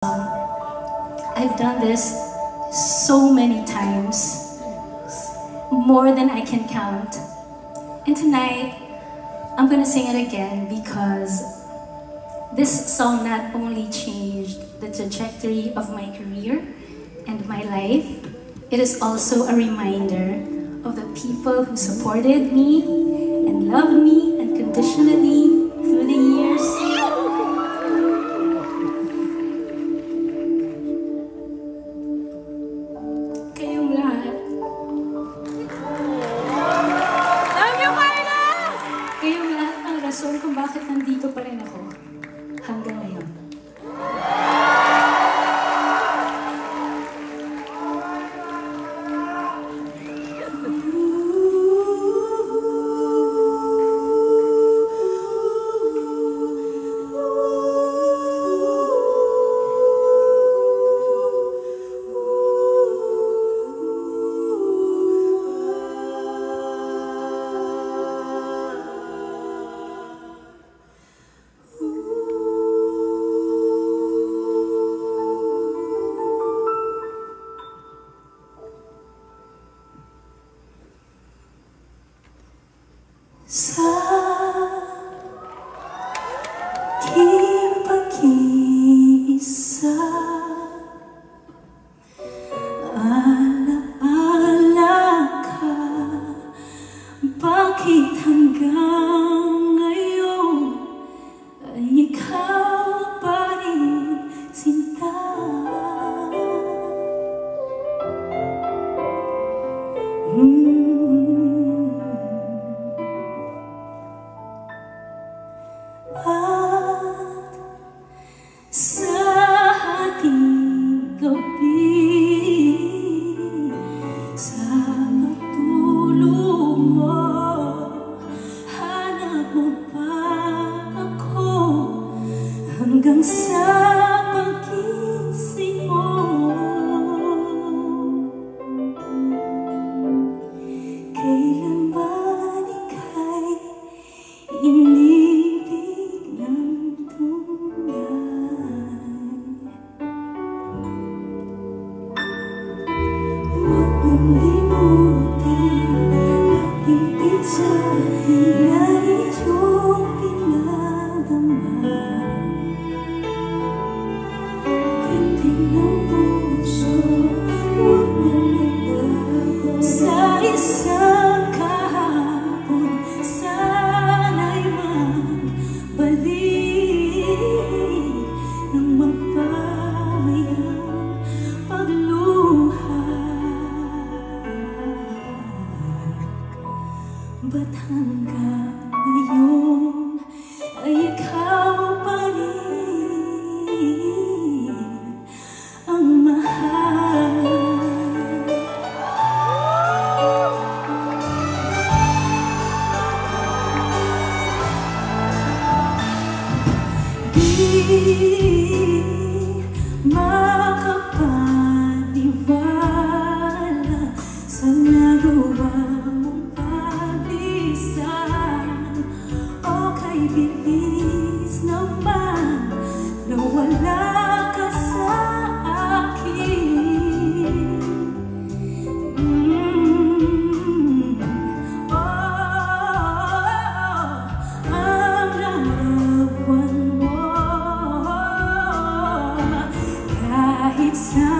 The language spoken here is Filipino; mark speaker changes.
Speaker 1: I've done this so many times, more than I can count. And tonight, I'm gonna sing it again because this song not only changed the trajectory of my career and my life, it is also a reminder of the people who supported me and loved me unconditionally through the years. Kayong lahat. Kayong lahat ang rason kung bakit nandito pa rin ako hanggang ngayon. Sa aking pag-iisa, alaala ka, bakit hanggang ngayon ay ikaw pa rin, sinta? At sa ating gabi, sa pagtulog mo, hanap mo pa ako hanggang sa paggising mo. Kailan ba ika'y inibig ng tunay? Huwag mong limutin pag-ibig sa akin na iyong pinadama. Tindig ng puso, huwag mong itago sa isang kahapon. Sana'y magbalik nang magpamayang pagluha. Ba't hanggang ngayon ay ikaw pa rin ang mahal? Di makapaniwala sa nagawa mong paglisan. O kay bilis naman na wala ka sa akin. Ang larawan mo kahit sa